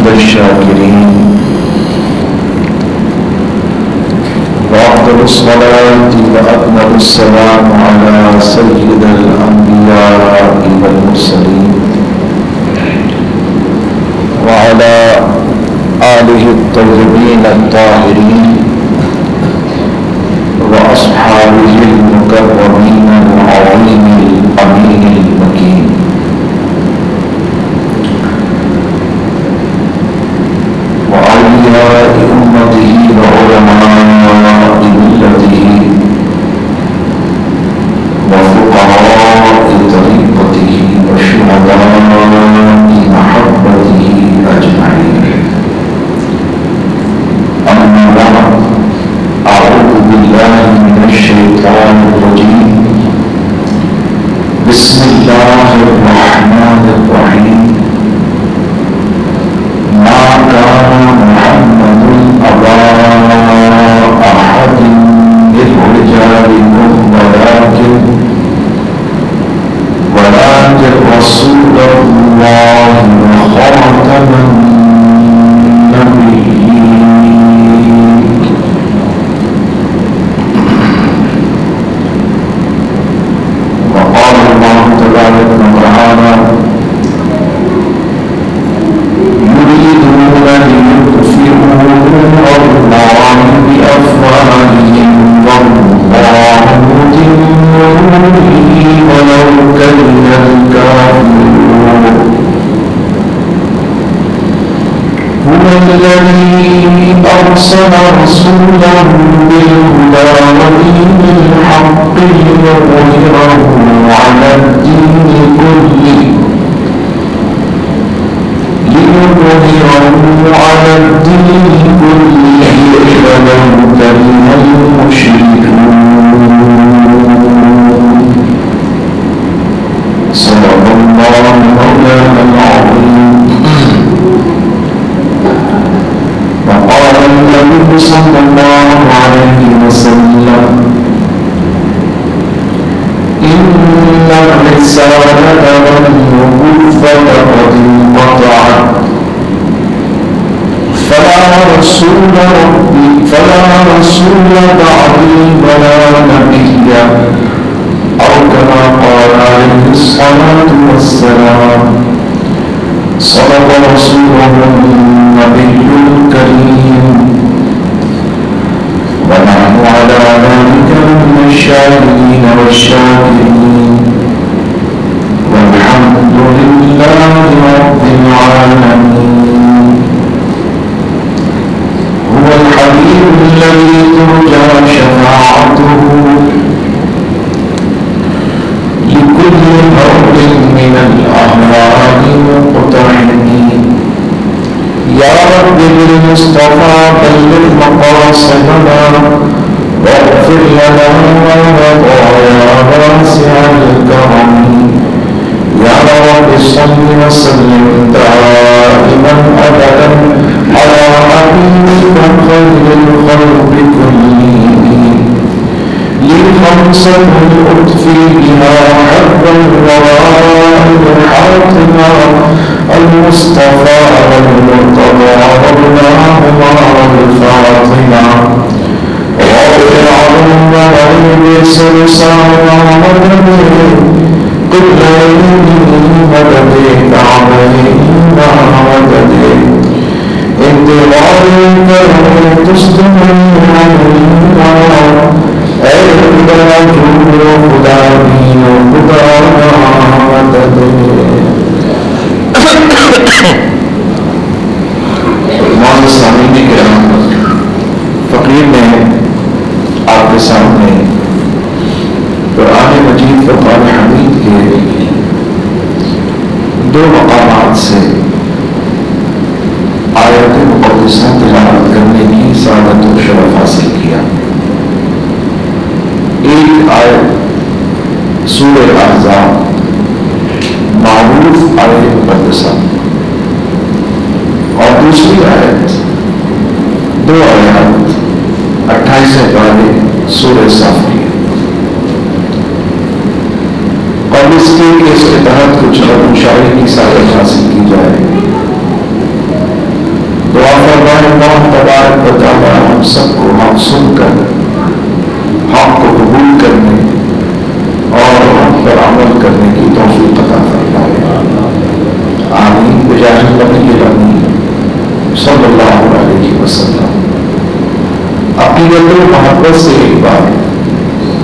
سيد الشاكرين وأفضل الصلاة وأكمل السلام على سيد الأنبياء والمرسلين وعلى آله الطيبين الطاهرين وأصحابه المكرمين العظيم الأمين المكين وأولياء أمته وعلماء ملته وفقراء طريقته وشهداء محبته أجمعين. أما بعد، أعوذ بالله من الشيطان الرجيم. بسم الله الرحمن الرحيم. ما كان محمد أبا أحد من رجالكم ولكن رسول الله وخاتم النبيين. وقال الله تبارك وتعالى: يريدون ليطفئوا نور الله بأفواههم والله متم نوره ولو كره الكافرون. هو الذي أرسل رسوله بالهدى ودين الحق ليظهره على الدين كله ولو كره المشركون. صدق الله مولانا العظيم. وقال النبي صلى الله عليه وسلم: إن الرسالة والنبوة قد انقطعت، فلا رسول بعدي ولا نبي، أو كما قال عليه الصلاة والسلام. صدق رسوله النبي الكريم، ونحن على ذلك من الشاهدين والشاكرين، والحمد لله رب العالمين. هو الحبيب الذي ترجى شفاعته لكل هول من الأهوال مقتحمين. يا رب بالمصطفى بلغ مقاصدنا واغفر لنا ويا واسع الكرم. يا رب صل وسلم دائما أبدا على حبيبك خير الخلق كلهم. لي خمسة أطفي بها حب الورائد حاتما: المصطفى والمرتضى وابناهما والفاطمة. واغفر عنهم وغيب سلسانا ومدده قبل مدده عليهما مدده انتظارك تستمع علينا. اے خدا جو خدا بھی خدا مدد. معزز سامعین کرام، فقیر نے آپ کے سامنے قرآن مجید فرقان حمید کے دو مقامات سے آیت مقدسہ تلاوت کرنے کی سعادت و شرف حاصل کیا. ایک آیت سورہ احزاب معروف آیت مقدسہ، اور دوسری آیت دو آیات 28 پارے سورہ صف کی. اور اس کے تحت کچھ شاعری کی سعادت حاصل کی جائے. اللہ تبارک و تعالیٰ ہم سب کو حق سن کر حق کو قبول کرنے اور حق پر عمل کرنے کی توفیق عطا فرمائے، آمین بجاہ النبی الامین صلی اللہ علیہ وسلم۔ عقیدت و محبت سے ایک بار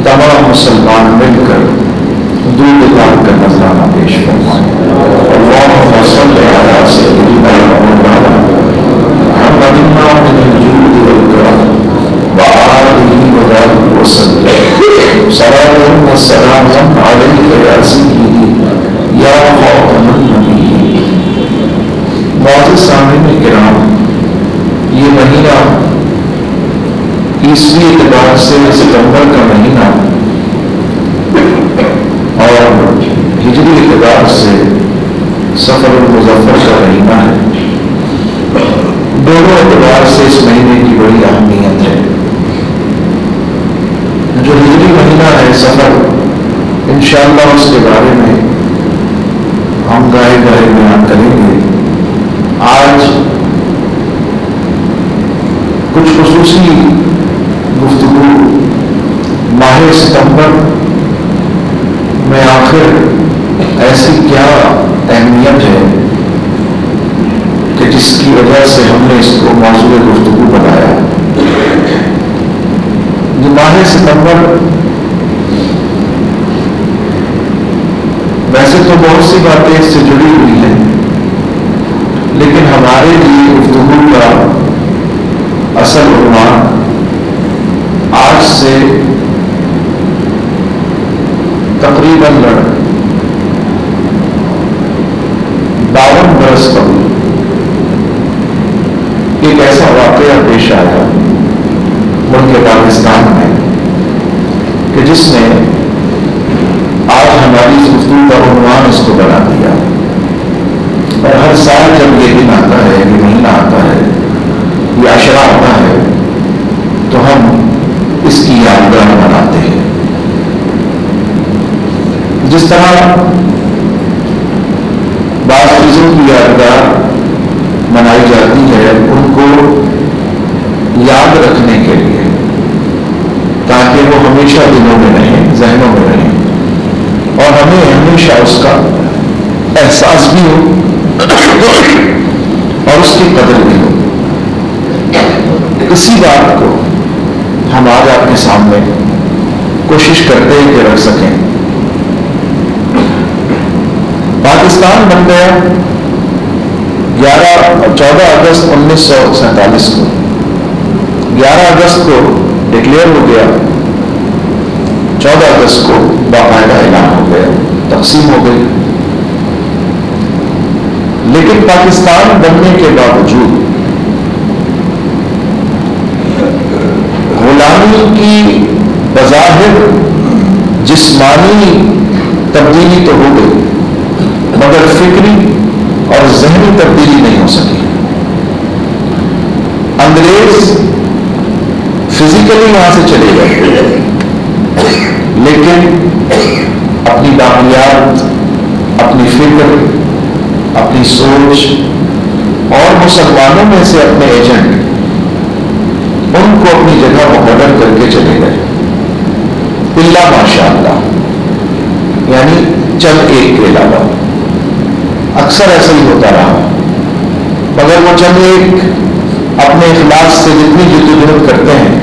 تمام مسلمان مل کر درود پاک کا نذرانہ پیش فرمائیں۔ اللہم صلی علی سیدنا مولانا محمد من الجود والکرم وآلہ وصحبہ وسلم، صلاۃ و سلام علیک یا سیدی یا خاتم النبیین۔ معزز سامعین کرام، یہ مہینہ عیسوی اعتبار سے ستمبر کا مہینہ اور ہجری اعتبار سے سفر المظفر کا مہینہ ہے۔ دونوں اعتبار سے اس مہینے کی بڑی اہمیت ہے۔ جو ہجری مہینہ ہے سفر، انشاءاللہ اس کے بارے میں ہم گاہے گاہے بیان کریں گے۔ آج کچھ خصوصی گفتگو ماہ ستمبر میں آخر ایسی کیا اہمیت ہے کہ جس کی وجہ سے ہم نے اس کو موضوع گفتگو بنایا۔ یہ ماہ ستمبر ویسے تو بہت سی باتیں اس سے جڑی ہوئی ہیں، لیکن ہمارے لیے گفتگو کا اصل عنوان آج سے تقریباً 52 برس قبل ایک ایسا واقعہ پیش آیا ملک پاکستان میں کہ جس نے آج ہماری اس گفتگو کا عنوان اس کو بنا دیا۔ اور ہر سال جب یہ دن آتا ہے، یہ مہینہ آتا ہے، یہ عشرہ آتا ہے، تو ہم اس کی یادگار مناتے ہیں۔ جس طرح بعض چیزوں کی یادگار منائی جاتی ہے ان کو یاد رکھنے کے لیے، تاکہ وہ ہمیشہ دلوں میں رہیں، ذہنوں میں رہیں، اور ہمیں ہمیشہ اس کا احساس بھی ہو اور اس کی قدر بھی ہو۔ اسی بات کو ہم آج آپ کے سامنے کوشش کرتے ہیں کہ رکھ سکیں۔ پاکستان بن گیا 14 اگست 1947 کو، 11 اگست کو ڈکلیئر ہو گیا، 14 اگست کو باقاعدہ اعلان ہو گیا، تقسیم ہو گئی۔ لیکن پاکستان بننے کے باوجود غلامی کی بظاہر جسمانی تبدیلی تو ہو گئی، مگر فکری اور ذہنی تبدیلی نہیں ہو سکی۔ انگریز فزیکلی وہاں سے چلے گئے، لیکن اپنی باقیات، اپنی فکر، اپنی سوچ اور مسلمانوں میں سے اپنے ایجنٹ ان کو اپنی جگہ مقرر کر کے چلے گئے، الا ماشاء اللہ، یعنی چند ایک کے علاوہ۔ اکثر ایسا ہی ہوتا رہا، مگر وہ چند ایک اپنے اخلاص سے جتنی جدوجہد کرتے ہیں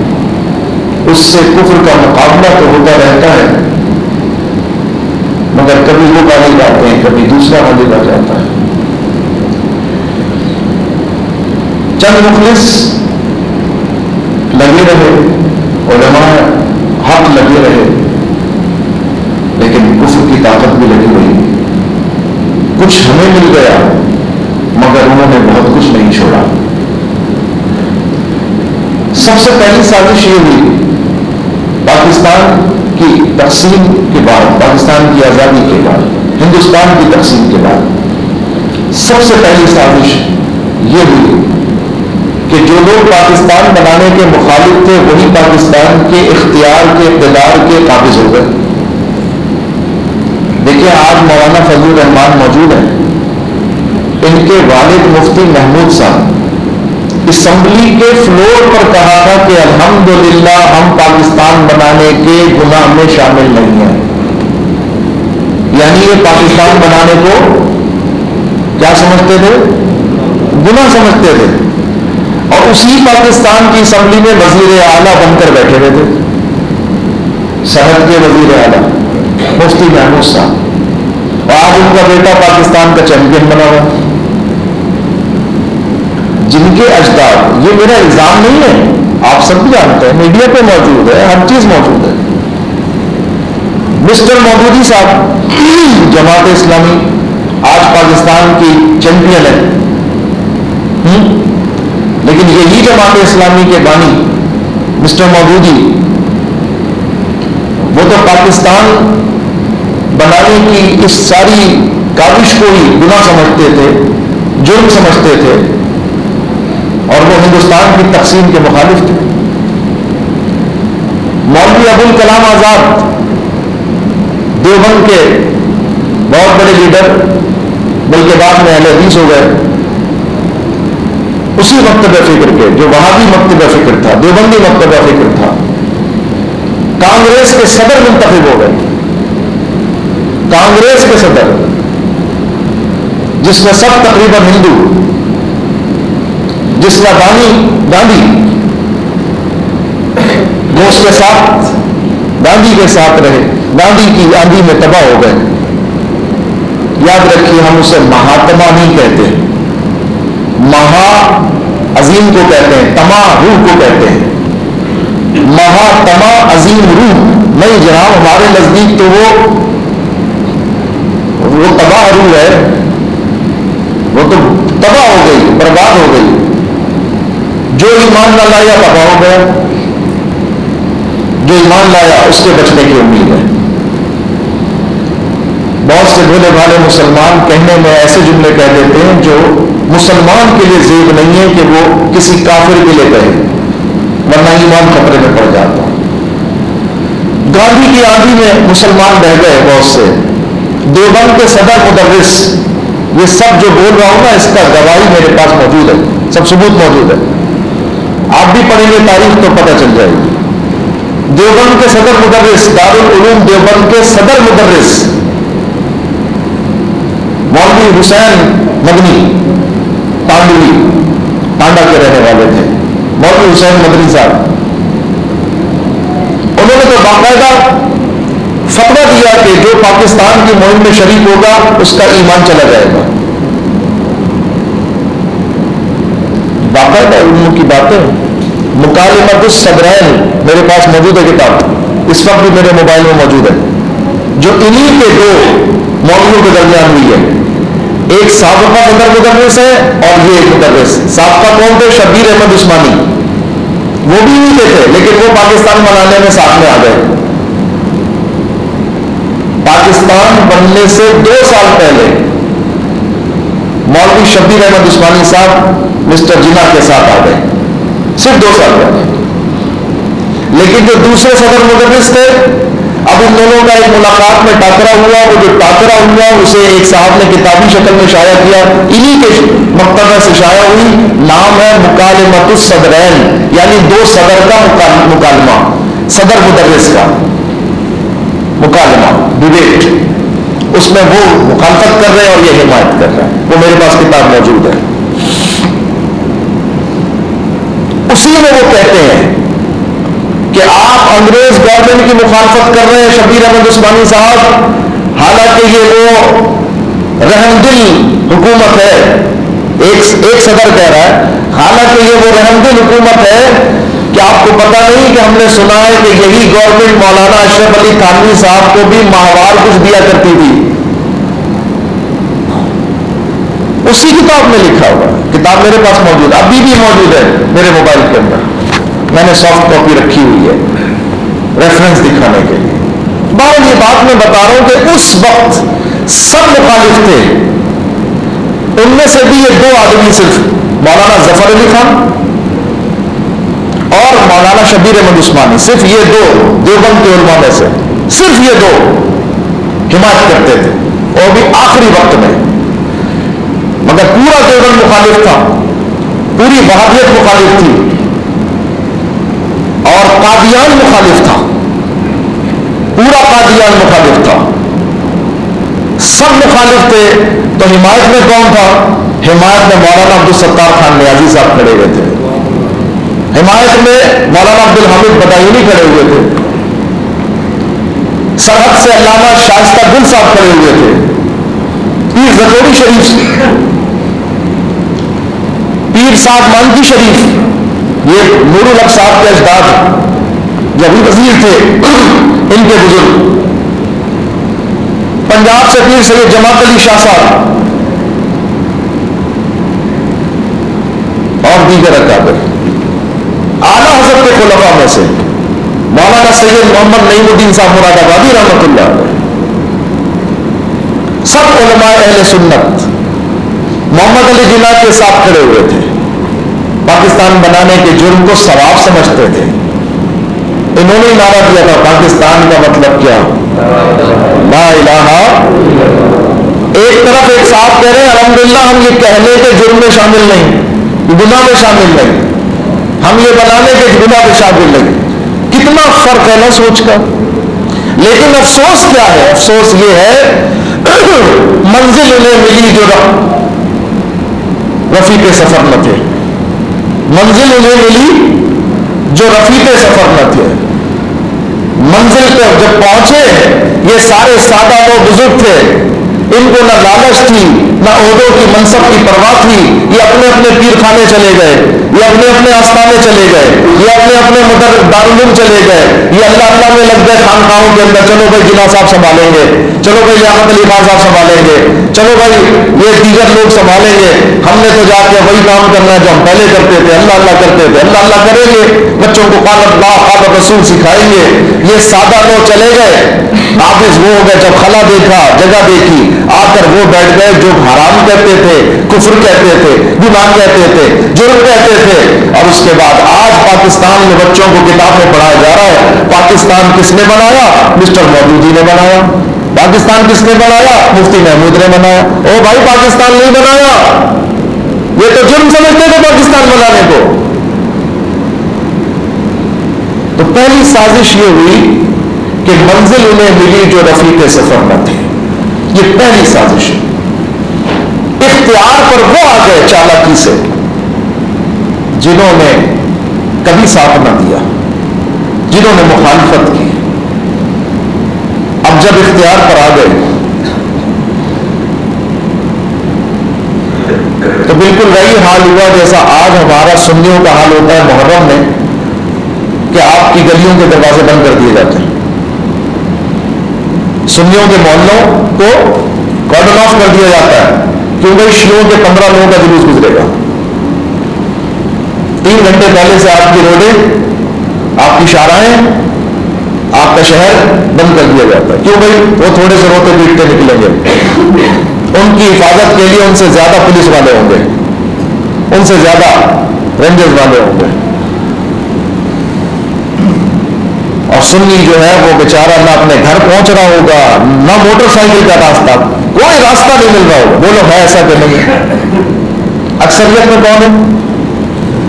اس سے کفر کا مقابلہ تو ہوتا رہتا ہے، مگر کبھی وہ غالب آتے ہیں، کبھی دوسرا غالب آ جاتا ہے۔ چند مخلص لگے رہے، علماء حق لگے رہے، لیکن کفر کی طاقت بھی لگی ہوئی۔ کچھ ہمیں مل گیا، مگر انہوں نے بہت کچھ نہیں چھوڑا۔ سب سے پہلی سازش یہ ہوئی پاکستان کی تقسیم کے بعد، پاکستان کی آزادی کے بعد، ہندوستان کی تقسیم کے بعد سب سے پہلی سازش یہ ہوئی کہ جو لوگ پاکستان بنانے کے مخالف تھے وہی پاکستان کے اختیار کے اقتدار کے قابض ہو گئے۔ دیکھیں آج مولانا فضل الرحمان موجود ہیں، ان کے والد مفتی محمود صاحب اسمبلی کے فلور پر کہا تھا کہ الحمدللہ ہم پاکستان بنانے کے گناہ میں شامل نہیں ہیں. یعنی یہ پاکستان بنانے کو کیا سمجھتے تھے؟ گناہ سمجھتے تھے. اور اسی پاکستان کی اسمبلی میں وزیر اعلیٰ بن کر بیٹھے ہوئے تھے. صحت کے وزیر اعلیٰ مفتی محمود صاحب, اور آج ان کا بیٹا پاکستان کا چیمپئن بنا ہوا. جن کے اجداد, یہ میرا الزام نہیں ہے, آپ سب بھی جانتے ہیں, میڈیا پہ موجود ہے, ہر چیز موجود ہے. مسٹر مودودی صاحب جماعت اسلامی آج پاکستان کی چیمپئن ہے, لیکن یہی جماعت اسلامی کے بانی مسٹر مودودی, وہ تو پاکستان بنانے کی اس ساری کاوش کو ہی گناہ سمجھتے تھے, جرم سمجھتے تھے, اور وہ ہندوستان کی تقسیم کے مخالف تھے. مولوی ابوالکلام آزاد دیوبند کے بہت بڑے لیڈر, بلکہ بعد میں اہل حدیث ہو گئے, اسی مکتبہ فکر کے, جو وہابی مکتبہ فکر تھا, دیوبندی مکتبہ فکر تھا, کانگریس کے صدر منتخب ہو گئے. کانگریس کے صدر, جس میں سب تقریباً ہندو, جس کا بانی گاندھی, وہ اس کے ساتھ گاندھی کے ساتھ رہے, گاندھی کی آندھی میں تباہ ہو گئے. یاد رکھیے, ہم اسے مہاتما نہیں کہتے, مہا عظیم کو کہتے ہیں, تما روح کو کہتے ہیں. مہاتما عظیم روح نہیں جناب, ہمارے نزدیک تو وہ تباہ روح ہے, وہ تو تباہ ہو گئی, برباد ہو گئی. جو ایمان نہ لایا تباہ ہو گیا, جو ایمان لایا اس کے بچنے کی امید ہے. بہت سے بھولے بھالے مسلمان کہنے میں ایسے جملے کہہ دیتے ہیں جو مسلمان کے لیے زیب نہیں ہے کہ وہ کسی کافر کے لیے کہے, ورنہ ایمان خطرے میں پڑ جاتا. گاندھی کی آندھی میں مسلمان بہ گئے بہت سے. دیوبند کے صدر مدرس, یہ سب جو بول رہا ہوں نا, اس کا گواہی میرے پاس موجود ہے, سب ثبوت موجود ہے. آپ بھی پڑھیں گے تاریخ تو پتہ چل جائے گی. دیوبند کے صدر مدرس, دارالعلوم دیوبند کے صدر مدرس مولوی حسین مدنی پانڈوی, ٹانڈا کے رہنے والے تھے, مولوی حسین مدنی صاحب, انہوں نے تو باقاعدہ فتویٰ دیا کہ جو پاکستان کی مہم میں شریک ہوگا اس کا ایمان چلا جائے گا. باقاعدہ علم کی باتیں. مکالمۃ الصدرین میرے پاس موجود ہے کتاب, اس وقت بھی میرے موبائل میں موجود ہے, جو انہی کے دو مولویوں کے درمیان ہوئی ہے. ایک سابقہ صدر مدرس ہے اور یہ ایک مدرس. سابقہ کون تھے؟ شبیر احمد عثمانی, وہ بھی انہی کے تھے, لیکن وہ پاکستان بنانے میں ساتھ میں آ گئے. پاکستان بننے سے 2 سال پہلے مولوی شبیر احمد عثمانی صاحب مسٹر جناح کے ساتھ آ گئے, صرف 2 سال پہلے. لیکن جو دوسرے صدر مدرس تھے, اب ان دونوں کا ایک ملاقات میں ٹاکرا ہوا. وہ جو ٹاکرا ہوا اسے ایک صاحب نے کتابی شکل میں شائع کیا, انہی کے مکتبہ سے شائع ہوئی. نام ہے مکالمۃ الصدرین, یعنی 2 صدر کا مکالمہ, صدر مدرس کا مکالمہ, ڈیبیٹ. اس میں وہ مخالفت کر رہے ہیں اور یہ حمایت کر رہے ہیں. وہ میرے پاس کتاب موجود ہے. اسی میں وہ کہتے ہیں کہ آپ انگریز گورنمنٹ کی مخالفت کر رہے ہیں شبیر احمد عثمانی صاحب, حالانکہ یہ وہ رحم دل حکومت ہے. ایک صدر کہہ رہا ہے, حالانکہ یہ وہ رحم دل حکومت ہے کہ آپ کو پتہ نہیں کہ ہم نے سنا ہے کہ یہی گورنمنٹ مولانا اشرف علی تھانوی صاحب کو بھی ماہوار کچھ دیا کرتی تھی. اسی کتاب میں لکھا ہوا, کتاب میرے پاس موجود, ابھی بھی موجود ہے میرے موبائل کے اندر. میں نے سافٹ کاپی رکھی ہوئی ہے ریفرنس دکھانے کے لیے. بہرحال یہ بات میں بتا رہا ہوں کہ اس وقت سب مخالف تھے. ان میں سے بھی یہ 2 آدمی, صرف مولانا ظفر علی خان اور مولانا شبیر احمد عثمانی, صرف یہ 2 دیوبند کے علماء میں سے صرف یہ 2 حمایت کرتے تھے, اور بھی آخری وقت میں. مگر پورا دیوبند مخالف تھا. پوری وہابیت مخالف تھی اور قادیان مخالف تھا، پورا قادیان مخالف تھا، سب مخالف تھے۔ تو حمایت میں کون تھا؟ حمایت میں مولانا عبدالستار خان نیازی صاحب کھڑے ہوئے تھے، حمایت میں مولانا عبدالحمید بدائینی کھڑے ہوئے تھے، سرحد سے علامہ شائستہ گل صاحب کھڑے ہوئے تھے، پیر زکوری شریف، پیر صاحب مانکی شریف، یہ نور الحق صاحب کے اجداد جو ابھی وزیر تھے ان کے بزرگ، پنجاب سے پیر سید جماعت علی شاہ صاحب اور دیگر اکابر، اعلیٰ حضرت کے خلفاء میں سے مولانا سید محمد نعیم الدین صاحب مراد آبادی رحمۃ اللہ علیہ، سب علماء اہل سنت، محمد علی جناح کے ساتھ کھڑے ہوئے تھے، پاکستان بنانے کے جرم کو ثواب سمجھتے تھے، انہوں نے نعرہ دیا تھا پاکستان کا مطلب کیا؟ لا الہ۔ ایک طرف ایک صاحب کہہ رہے ہیں الحمدللہ ہم یہ کہنے کے جرم میں شامل نہیں، گناہ میں شامل نہیں، ہم یہ بنانے کے گناہ میں شامل نہیں، کتنا فرق ہے نا سوچ کا۔ لیکن افسوس کیا ہے؟ افسوس یہ ہے منزل انہیں ملی جو رفیق سفر نہ تھے، منزل انہیں ملی جو رفیق سفر نہ تھے۔ منزل پر جب پہنچے یہ سارے سادہ لوگ بزرگ تھے، ان کو نہ لالچ تھی نہ عہدوں کی منصب کی پرواہ تھی، یہ اپنے اپنے پیر خانے چلے گئے، یہ اپنے اپنے آستانے چلے گئے، یہ اپنے اپنے دارالعلوم چلے گئے، یہ اللہ اللہ میں لگ گئے خانقاہوں کے اندر، چلو بھائی جناح صاحب سنبھالیں گے، چلو بھائی احمد علی خان صاحب سنبھالیں گے، چلو بھائی یہ دیگر لوگ سنبھالیں گے، ہم نے تو جا کے وہی کام کرنا ہے جو ہم پہلے کرتے تھے، اللہ اللہ کرتے تھے، اللہ اللہ کریں گے، بچوں کو قال اللہ قال رسول سکھائیں گے۔ یہ سادہ لوگ چلے گئے، حافظ وہ ہو گئے، جب خلا دیکھا جگہ دیکھی آ کر وہ بیٹھ گئے جو حرام کہتے تھے، کفر کہتے تھے، گناہ کہتے تھے، جرم کہتے تھے۔ اور اس کے بعد آج پاکستان میں بچوں کو کتاب میں پڑھایا جا رہا ہے، پاکستان کس نے بنایا؟ مسٹر مودودی نے بنایا۔ پاکستان کس نے بنایا؟ مفتی محمود نے بنایا۔ او بھائی پاکستان نہیں بنایا، یہ تو جرم سمجھتے تھے پاکستان بنانے کو۔ تو پہلی سازش یہ ہوئی کہ منزل انہیں ملی جو رفیق سفر نہ تھے، یہ پہلی سازش ہے۔ اختیار پر وہ آ گئے چالاکی سے جنہوں نے کبھی ساتھ نہ دیا، جنہوں نے مخالفت کی۔ اب جب اختیار پر آ گئے تو بالکل وہی حال ہوا جیسا آج ہمارا سنیوں کا حال ہوتا ہے محرم میں، کہ آپ کی گلیوں کے دروازے بند کر دیے جاتے ہیں، سنیوں کے محلوں کو کارڈن آف کر دیا جاتا ہے، کیونکہ شیعوں کے 15 لوگوں کا جلوس گزرے گا، 3 گھنٹے پہلے سے آپ کی روڈیں، آپ کی شاہراہیں، آپ کا شہر بند کر دیا جاتا ہے۔ کیوں بھائی؟ وہ تھوڑے سے روتے پیٹتے نکلیں گے، ان کی حفاظت کے لیے ان سے زیادہ پولیس والے ہوں گے، ان سے زیادہ رینجرز والے ہوں گے، اور سنی جو ہے وہ بیچارہ نہ اپنے گھر پہنچ رہا ہوگا، نہ موٹر سائیکل کا راستہ، کوئی راستہ نہیں مل رہا ہوگا۔ بولو ہے ایسا کہ نہیں؟ اکثریت میں کون ہے؟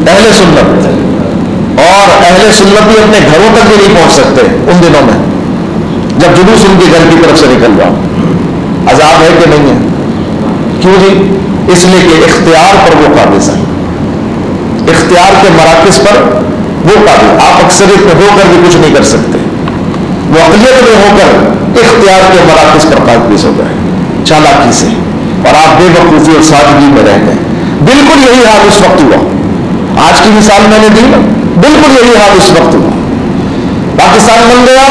اہل سنت، اور اہل سنت بھی اپنے گھروں تک بھی نہیں پہنچ سکتے ان دنوں میں جب جلوس ان کے گھر کی طرف سے نکل رہا۔ عذاب ہے کہ نہیں ہے؟ کیوں جی؟ اس لیے کہ اختیار پر وہ قابض ہے، اختیار کے مراکز پر وہ قابل۔ آپ اکثریت میں ہو کر بھی کچھ نہیں کر سکتے، وہ اقلیت میں ہو کر اختیار کے مراکز پر قابض ہو گئے چالاکی سے، اور آپ بے وقوفی اور سادگی میں رہ گئے۔ بالکل یہی حال اس وقت ہوا، آج کی مثال میں نے دی نا، بالکل یہی حال اس وقت ہوا۔ پاکستان بن گیا،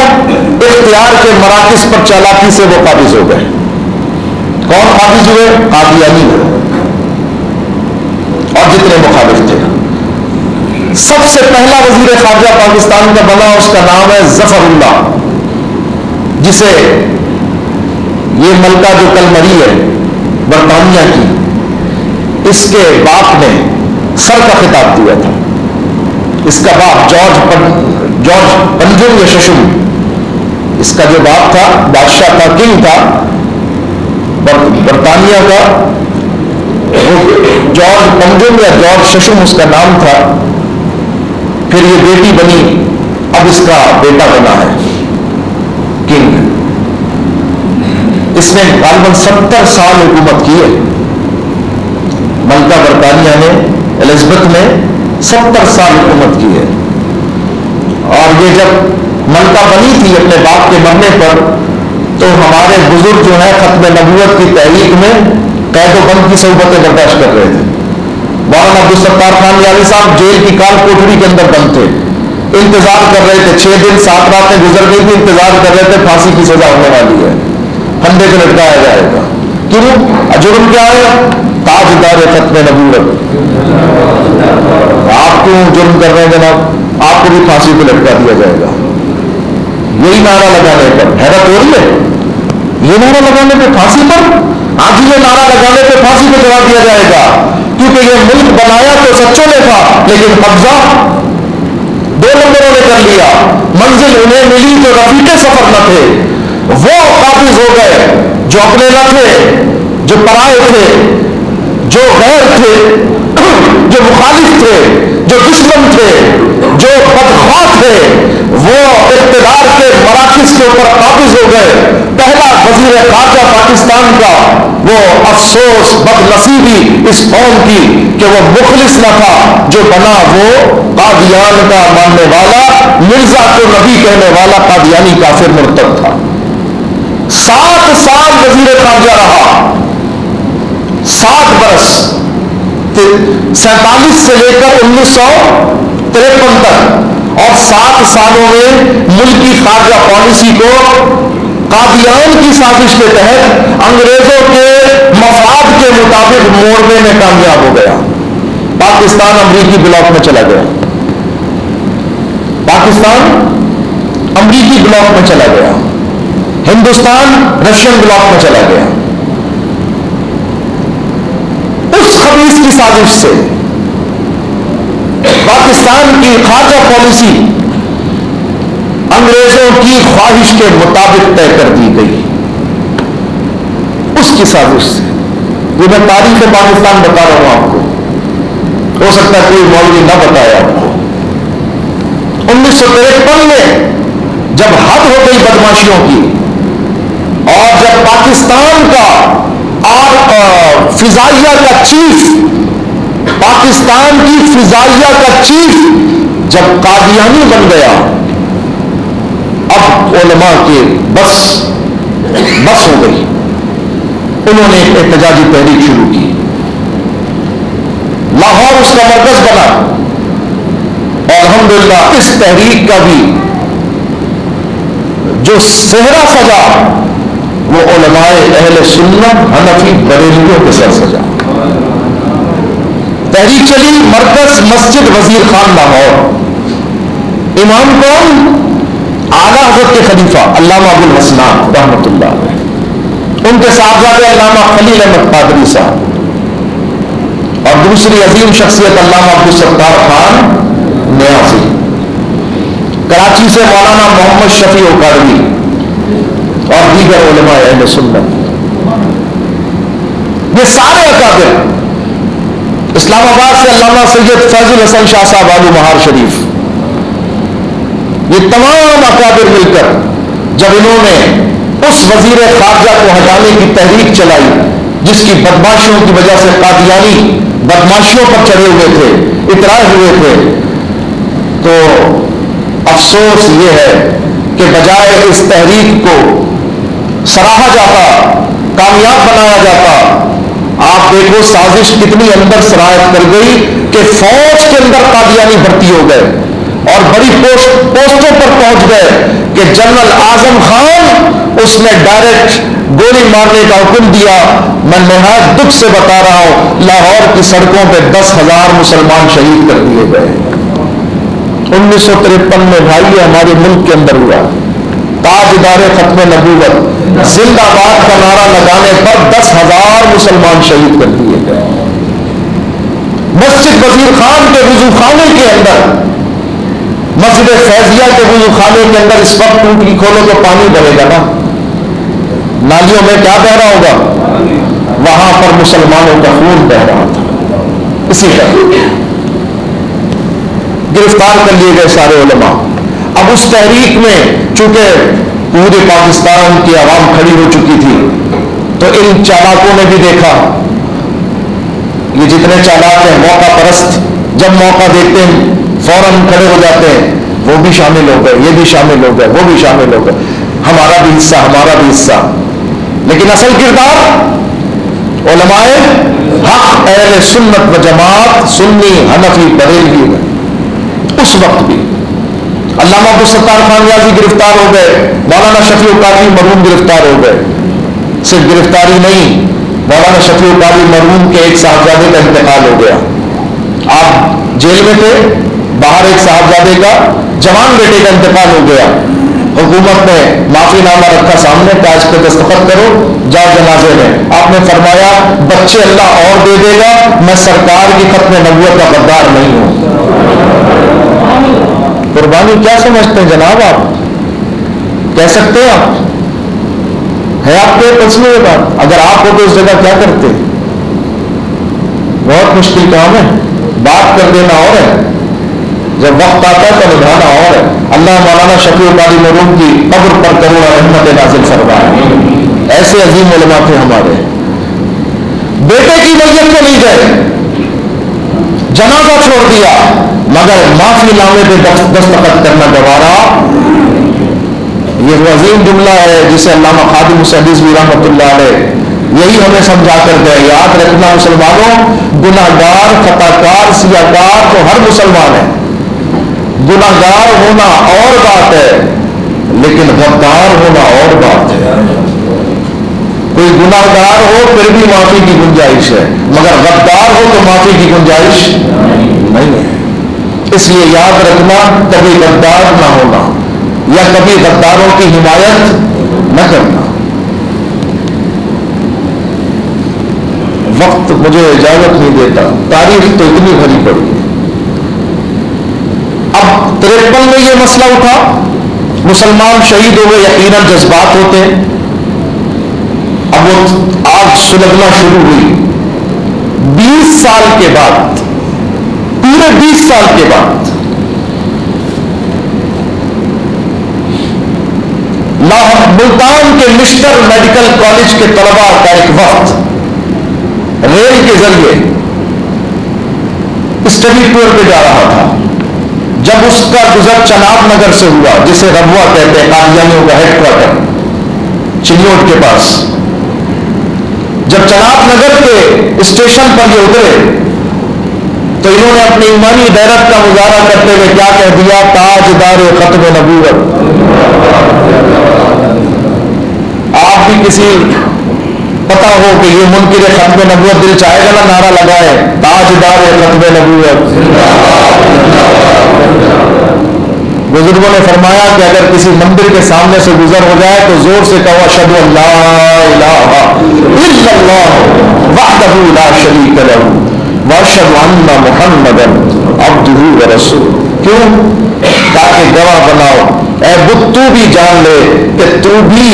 اختیار کے مراکز پر چالاکی سے وہ قابض ہو گئے۔ کون قابض ہوئے؟ قادیانی اور جتنے مخالف تھے۔ سب سے پہلا وزیر خارجہ پاکستان کا بنا، اس کا نام ہے ظفر اللہ، جسے یہ ملکہ جو کل مری ہے برطانیہ کی، اس کے باپ نے سر کا خطاب دیا تھا۔ اس کا باپ جارج پنجم یا ششم، اس کا جو باپ تھا بادشاہ تھا، کنگ تھا برطانیہ کا، جارج پنجم یا جارج ششم اس کا نام تھا. پھر یہ بیٹی بنی, اب اس کا بیٹا بنا ہے کنگ. اس نے غالباً 70 سال حکومت کی ہے. ملکہ برطانیہ نے, الزبتھ نے 70 سال حکومت کی ہے. اور یہ جب ملکہ بنی تھی اپنے باپ کے مرنے پر, تو ہمارے بزرگ جو ہے ختم نبوت کی تحریک میں قید و بند کی صحبتیں برداشت کر رہے تھے. مولانا عبدالستار خان یاری صاحب جیل کی کال کوٹری کے اندر بند تھے, انتظار کر رہے تھے. 6 دن 7 راتیں گزر گئی تھی, انتظار کر رہے تھے پھانسی کی سزا ہونے والی ہے, پھندے کو لٹکایا جائے گا. کیوں؟ جرم کیا ہے؟ تاجدار ختم نبوت. آپ کیوں جرم کر رہے ہیں جناب؟ آپ کو بھی پھانسی کو لٹکا دیا جائے گا. یہی نعرہ لگانے پر حیرت ہو رہی ہے. یہ نعرہ لگانے پہ پھانسی پر, آج یہ نعرہ لگانے پہ پھانسی کو جواب دیا جائے گا. کیونکہ یہ ملک بنایا تو سچوں نے تھا, لیکن قبضہ 2 نمبروں نے کر لیا. منزل انہیں ملی جو رفیق سفر نہ تھے, وہ قابض ہو گئے جو اپنے نہ تھے, جو پرائے تھے, جو غیر تھے, جو مخالف تھے, جو دشمن تھے, جو بدخواہ تھے. وہ اقتدار کے مراکز کے اوپر قابض ہو گئے. پہلا وزیر خارجہ پاکستان کا وہ افسوس بد نصیبی اس قوم کی کہ وہ مخلص نہ تھا, جو بنا وہ قادیان کا ماننے والا, مرزا کو نبی کہنے والا قادیانی کافر مرتد تھا. 7 سال وزیر خارجہ رہا, 7 برس, 47 سے لے کر 1953 تک. اور 7 سالوں میں ملکی خارجہ پالیسی کو قادیان کی سازش کے تحت انگریزوں کے مفاد کے مطابق موڑنے میں کامیاب ہو گیا. پاکستان امریکی بلاک میں چلا گیا. پاکستان امریکی بلاک میں چلا گیا. ہندوستان رشین بلاک میں چلا گیا. اس خبیث کی سازش سے پاکستان کی خارجہ پالیسی انگریزوں کی خواہش کے مطابق طے کر دی گئی. اس کی سازش سے, یہ میں تاریخ پاکستان بتا رہا ہوں آپ کو, ہو سکتا ہے کوئی مولوی نہ بتایا آپ کو. 1953 میں جب حد ہو گئی بدماشیوں کی, اور جب پاکستان کا اور فضائیہ کا چیف, پاکستان کی فضائیہ کا چیف جب قادیانی بن گیا, اب علماء کے بس ہو گئی. انہوں نے ایک احتجاجی تحریک شروع کی. لاہور اس کا مرکز بنا, اور الحمدللہ اس تحریک کا بھی جو صحرا سجا وہ علماء اہل سنت حنفی بریلویوں کے سر سجا. تحریک چلی, مرکز مسجد وزیر خان لاہور. امام کون؟ اعلیٰ حضرت کے خلیفہ علامہ ابو الحسنات رحمۃ اللہ علیہ, ان کے صاحبزادے علامہ خلیل احمد قادری صاحب, اور دوسری عظیم شخصیت علامہ عبدالستار خان نیازی. کراچی سے مولانا محمد شفیع اوکاڑوی اور دیگر علماء اہل سنت. یہ سارے اکابر. اسلام آباد سے علامہ سید فیض الحسن شاہ صاحب آلو مہار شریف, یہ تمام اکابر مل کر جب انہوں نے اس وزیر خارجہ کو ہٹانے کی تحریک چلائی جس کی بدماشیوں کی وجہ سے قادیانی بدماشیوں پر چڑھے ہوئے تھے, اترائے ہوئے تھے, تو افسوس یہ ہے کہ بجائے اس تحریک کو سراہا جاتا, کامیاب بنایا جاتا, آپ دیکھو سازش کتنی اندر سرایت کر گئی کہ فوج کے اندر قادیانی بھرتی ہو گئے اور بڑی پوسٹوں پر پہنچ گئے کہ جنرل اعظم خان اس نے ڈائریکٹ گولی مارنے کا حکم دیا. میں نہایت دکھ سے بتا رہا ہوں, لاہور کی سڑکوں پہ 10,000 مسلمان شہید کر دیے گئے. 1953 میں بھائی ہمارے ملک کے اندر ہوا. تاجدار ختم نبوت زندہ باد کا نعرہ لگانے پر 10,000 مسلمان شہید کر دیے گئے. مسجد وزیر خان کے وضو خانے کے اندر, مسجد فیضیہ کے وضو خانے کے اندر اس وقت ٹوٹی کھولو تو پانی بہے گا نا, نالیوں میں کیا بہ رہا ہوگا, وہاں پر مسلمانوں کا خون بہ رہا تھا. اسی طرح گرفتار کر لیے گئے سارے علماء. اب اس تحریک میں چونکہ پورے پاکستان کی عوام کھڑی ہو چکی تھی تو ان چالاکوں نے بھی دیکھا. یہ جتنے چالاک ہیں موقع پرست، جب موقع دیکھتے ہیں فوراً کھڑے ہو جاتے ہیں. وہ بھی شامل ہو گئے، یہ بھی شامل ہو گئے، وہ بھی شامل ہو گئے، ہمارا بھی حصہ، ہمارا بھی حصہ. لیکن اصل کردار علماء حق اہل سنت و جماعت سنی حنفی بریلوی میں. اس وقت بھی علامہ عبدالستار خان نیازی گرفتار ہو گئے، مولانا شفیع القادری مرحوم گرفتار ہو گئے. صرف گرفتاری نہیں، مولانا شفیع القادری مرحوم کے ایک صاحبزادے کا انتقال ہو گیا. آپ جیل میں تھے، باہر ایک صاحبزادے کا جوان بیٹے کا انتقال ہو گیا. حکومت نے معافی نامہ رکھا سامنے کہ اس پہ دستخط کرو، جاؤ جنازے میں. آپ نے فرمایا بچے اللہ اور دے دے گا، میں سرکار کی ختم نبوت کا غدار نہیں ہوں. قربانی کیا سمجھتے ہیں جناب؟ آپ کہہ سکتے ہیں؟ آپ ہے آپ کے پسند یہ بات؟ اگر آپ ہو تو اس جگہ کیا کرتے؟ بہت مشکل کام ہے. بات کر دینا اور ہے، جب وقت آتا ہے تو نبھانا اور ہے. اللہ مولانا شفیع القادری مرحوم کی قبر پر کروڑا رحمت نازل فرمائے. ایسے عظیم علماء تھے ہمارے. بیٹے کی میت کو نہیں گئے، جنازہ چھوڑ دیا، مگر معافی نامے پہ دستخط کرنا گوارا. یہ وہ عظیم جملہ ہے جسے علامہ خادم حسین رضوی رحمۃ اللہ علیہ یہی ہمیں سمجھا کر گئے. یاد رکھنا مسلمانوں، گناہگار، خطا کار، سیاہ کار تو ہر مسلمان ہے. گناہگار ہونا اور بات ہے، لیکن غدار ہونا اور بات ہے. کوئی گناہگار ہو پھر بھی معافی کی گنجائش ہے، مگر غدار ہو تو معافی کی گنجائش نہیں ہے. اس لیے یاد رکھنا، کبھی غدار نہ ہونا یا کبھی غداروں کی حمایت نہ کرنا. وقت مجھے اجازت نہیں دیتا، تاریخ تو اتنی بھری پڑی. اب 53 میں یہ مسئلہ اٹھا، مسلمان شہید ہو گئے، یقیناً جذبات ہوتے. اب وہ آگ سلگنا شروع ہوئی. 20 سال کے بعد، پورے 20 سال کے بعد ملتان کے مسٹر میڈیکل کالج کے طلباء کا ایک وقت ریل کے ذریعے اسٹڈی ٹور پہ جا رہا تھا. جب اس کا گزر چناب نگر سے ہوا، جسے ربوہ کہتے ہیں، قادیانیوں کا ہیڈ کوارٹر چنیوٹ کے پاس. جب چناب نگر کے اسٹیشن پر یہ اترے تو انہوں نے اپنی ایمانی غیرت کا مظاہرہ کرتے ہوئے کیا کہہ دیا؟ تاجدار ختم نبوت. آپ بھی کسی پتا ہو کہ یہ منکر ختم نبوت دل چاہے گا نا نعرہ لگائے تاجدار ختم نبوت. بزرگوں نے فرمایا کہ اگر کسی مندر کے سامنے سے گزر ہو جائے تو زور سے کہو اشہد ان لا الہ الا اللہ وحدہ لا شریک لہ واشہد ان محمدا عبدہ ورسولہ. کیوں؟ تاکہ گواہ بناؤ، اے بت تو بھی جان لے کہ تو بھی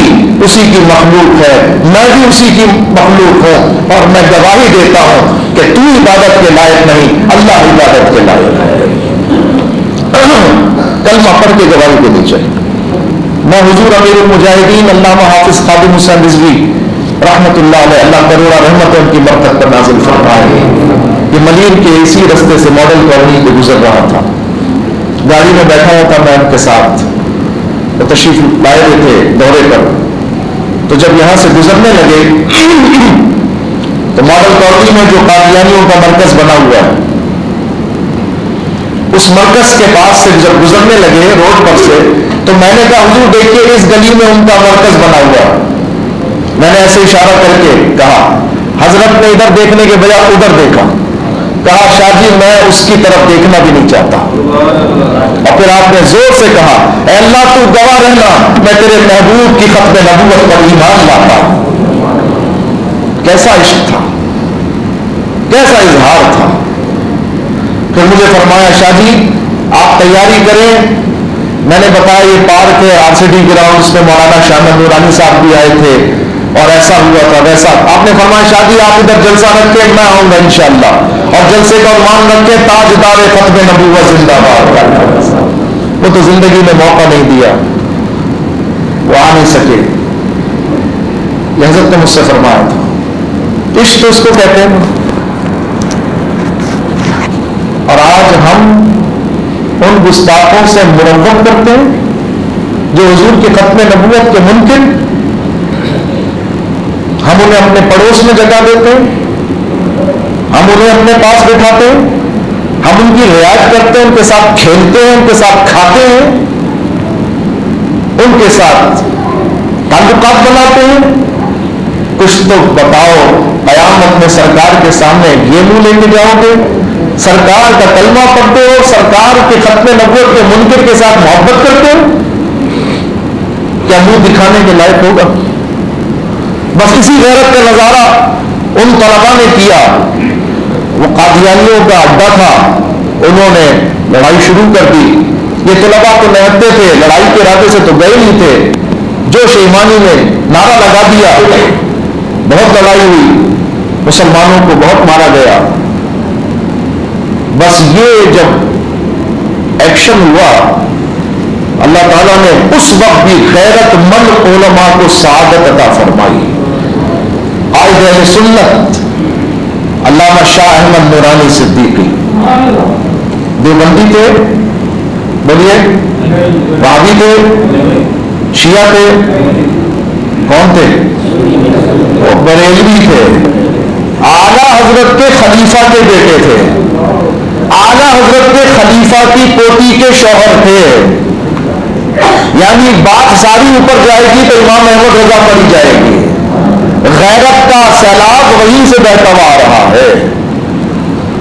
اسی کی مخلوق ہے، میں بھی اسی کی مخلوق ہوں، اور میں گواہی دیتا ہوں کہ تو عبادت کے لائق نہیں، اللہ عبادت کے لائق ہے. کلمہ پڑھ کے گواہی دینی چاہیے. میں حضور امیر المجاہدین علامہ حافظ خادم حسین رضوی رحمۃ اللہ علیہ، اللہ کروڑا رحمت ان کی برکت پر نازل فرمائے. یہ ملیر کے اسی رستے سے ماڈل کالونی کو گزر رہا تھا. گاڑی میں بیٹھا ہوا تھا میں ان کے ساتھ، وہ تشریف لائے ہوئے تھے دورے پر. تو جب یہاں سے گزرنے لگے تو ماڈل کالونی میں جو قادیانیوں کا مرکز بنا ہوا ہے، اس مرکز کے پاس سے جب گزرنے لگے روڈ پر سے، تو میں نے کہا حضور دیکھیے اس گلی میں ان کا مرکز بنا ہوا ہے. میں نے ایسے اشارہ کر کے کہا. حضرت نے ادھر دیکھنے کے بجائے ادھر دیکھا. کہا شاہ جی میں اس کی طرف دیکھنا بھی نہیں چاہتا. اور پھر آپ نے زور سے کہا اے اللہ تو گواہ رہنا میں تیرے محبوب کی ختم نبوت پر ایمان لاتا. کیسا عشق تھا، کیسا اظہار تھا. پھر مجھے فرمایا شاہ جی آپ تیاری کریں. میں نے بتایا یہ پارک ہے RCD گراؤنڈ، اس میں مولانا شاہ نورانی صاحب بھی آئے تھے، اور ایسا ہوا تھا ویسا. آپ نے فرمایا شادی آپ ادھر جلسہ رکھے میں آؤں گا انشاءاللہ, اور جلسے کا عنوان رکھے تاجدار ختم نبوت زندہ باد. وہ تو زندگی میں موقع نہیں دیا, وہ آ نہیں سکے. یہ حضرت نے مجھ سے فرمایا تھا. عشق تو اس کو کہتے ہیں. اور آج ہم ان گستاخوں سے مروت کرتے ہیں جو حضور کے ختم نبوت کے منکر. ہم انہیں اپنے پڑوس میں جگہ دیتے ہیں, ہم انہیں اپنے پاس بٹھاتے ہیں, ہم ان کی رعایت کرتے ہیں, ان کے ساتھ کھیلتے ہیں, ان کے ساتھ کھاتے ہیں, ان کے ساتھ تعلقات بناتے ہیں. کچھ تو بتاؤ, قیامت میں سرکار کے سامنے یہ منہ لے کے جاؤ گے, سرکار کا کلمہ پڑھتے ہو, سرکار کے ختم نبوت کے منکر کے ساتھ محبت کرتے ہو, کیا منہ دکھانے کے لائق ہوگا؟ بس اسی غیرت کا نظارہ ان طلباء نے کیا. وہ قادیانیوں کا اڈا تھا, انہوں نے لڑائی شروع کر دی. یہ طلباء تو نہتے تھے, لڑائی کے ارادے سے تو گئے نہیں تھے. جوش ایمانی میں نعرہ لگا دیا, بہت لڑائی ہوئی, مسلمانوں کو بہت مارا گیا. بس یہ جب ایکشن ہوا, اللہ تعالیٰ نے اس وقت بھی غیرت مند علماء کو سعادت عطا فرمائی. قائد اہل سنت علامہ شاہ احمد نورانی صدیقی دیوبندی تھے, بولیے, وہابی تھے, شیعہ تھے, کون تھے؟ بریلوی تھے. اعلیٰ حضرت کے خلیفہ کے بیٹے تھے, اعلیٰ حضرت کے خلیفہ کی پوتی کے شوہر تھے. یعنی بات ساری اوپر جائے گی تو امام احمد رضا پر ہی جائے گی. غیرت کا سیلاب وہیں سے بہتا ہوا آ رہا ہے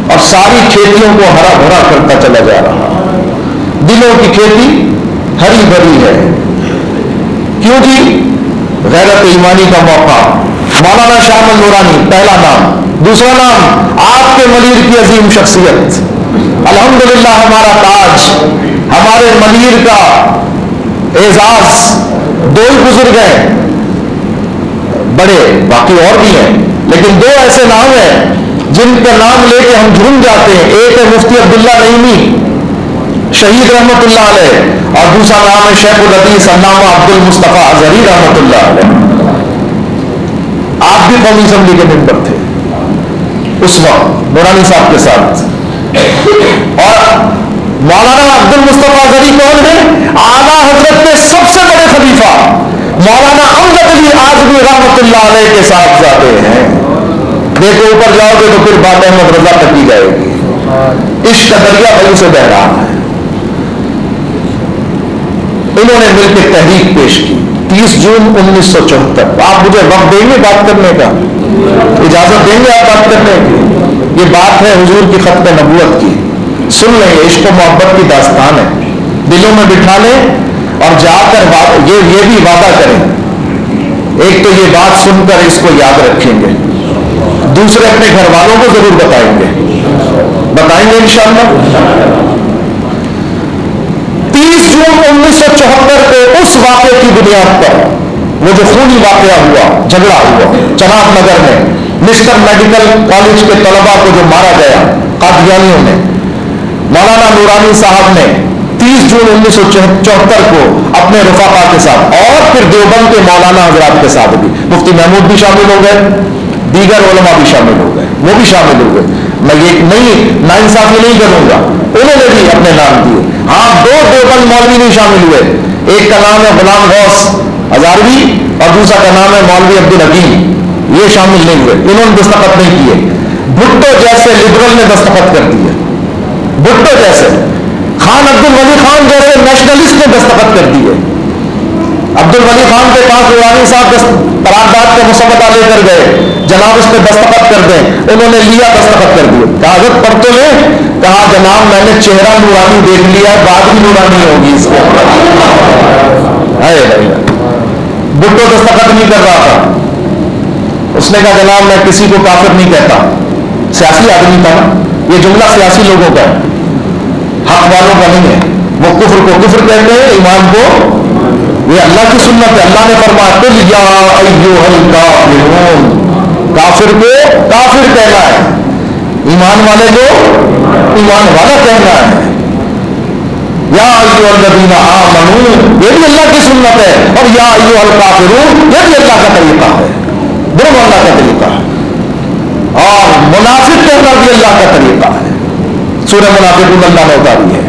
اور ساری کھیتیوں کو ہرا بھرا کرتا چلا جا رہا ہے. دلوں کی کھیتی ہری بھری ہے. کیوں جی؟ غیرت ایمانی کا موقع. مولانا شاہ احمد نورانی پہلا نام. دوسرا نام آپ کے منیر کی عظیم شخصیت, الحمدللہ ہمارا تاج, ہمارے منیر کا اعزاز. دو ہی بزرگ ہیں بڑے, باقی اور بھی ہیں, لیکن دو ایسے نام ہیں جن کا نام لے کے ہم جھوم جاتے ہیں. ایک ہے مفتی عبداللہ نعیمی شہید رحمت اللہ علیہ, اور دوسرا نام ہے شیخ الحدیث علامہ عبد المصطفیٰ اظہری رحمت اللہ علیہ. آپ بھی قومی اسمبلی کے ممبر تھے اس وقت نورانی صاحب کے ساتھ. اور مولانا عبد المصطفیٰ اظہری کون ہے؟ اعلیٰ حضرت کے سب سے بڑے خلیفہ مولانا امجد علی اعظمی رحمت اللہ علیہ کے ساتھ جاتے ہیں. دیکھو اوپر جاؤ گے تو پھر بات احمد رضا کٹی جائے گی. عشق کا دریا وہیں سے بہ رہا ہے. انہوں نے مل کے تحریک پیش کی 30 جون 1974. آپ مجھے وقت دیں گے بات کرنے کا, اجازت دیں گے آپ بات کرنے کی؟ یہ بات ہے حضور کی ختم نبوت کی. سن لیں, عشق و محبت کی داستان ہے. دلوں میں بٹھا لیں اور جا کر یہ بھی وعدہ کریں. ایک تو یہ بات سن کر اس کو یاد رکھیں گے, دوسرے اپنے گھر والوں کو ضرور بتائیں گے انشاءاللہ. 30 جون 1974 کو اس واقعے کی بنیاد پر, وہ جو خونی واقعہ ہوا, جھگڑا ہوا چناب نگر میں, مسٹر میڈیکل کالج کے طلباء کو جو مارا گیا قادیانیوں نے, مولانا نورانی صاحب نے 30 جون 1974 کو اپنے رفقا کے ساتھ اور پھر دیوبند کے مولانا حضرات کے ساتھ بھی, مفتی محمود بھی شامل ہو گئے, دیگر علماء بھی شامل ہو گئے, وہ بھی شامل ہو گئے. میں یہ نہیں ناانصافی نہیں کروں گا, انہوں نے بھی اپنے نام دیے. ہاں, 2 دیوبند مولوی نہیں شامل ہوئے. ایک کا نام ہے غلام غوث ہزاروی اور دوسرا کا نام ہے مولوی عبدالحکیم. یہ شامل نہیں ہوئے, انہوں نے دستخط نہیں کیے. بھٹو جیسے لبرل نے دستخط کر دیے, بھٹو جیسے, خان عبد الولی خان جیسے نیشنلسٹ نے دستخط کر دیے. عبد الولی خان کے پاس نورانی صاحب قرارداد کا مسودہ لے کر گئے, جناب اس پہ دستخط کر دیں. انہوں نے لیا, دستخط کر دیے. کاغذ پڑھ تو لیں. کہا جناب میں نے چہرہ نورانی دیکھ لیا, بات بھی نورانی ہوگی اس کے. بھٹو دستخط نہیں کر رہا تھا. اس نے کہا جناب میں کسی کو کافر نہیں کہتا, سیاسی آدمی تھا نا, یہ جملہ سیاسی لوگوں کا ہے, حق والوں کا نہیں ہے. وہ کفر کو کفر کہتے ہیں, ایمان کو یہ اللہ کی سنت ہے. اللہ نے فرمایا قل یا ایھا الکافرون، کافر کو کافر کہنا ہے، ایمان والے کو ایمان والا کہنا ہے. یا ایھا الذین آمنوا، یہ بھی اللہ کی سنت ہے، اور یا ایھا الکافرون یہ بھی اللہ کا طریقہ ہے، دونوں اللہ کا طریقہ ہے. اور منافق کہنا بھی اللہ کا طریقہ ہے. سورہ منافقون اللہ نے اتاری ہے.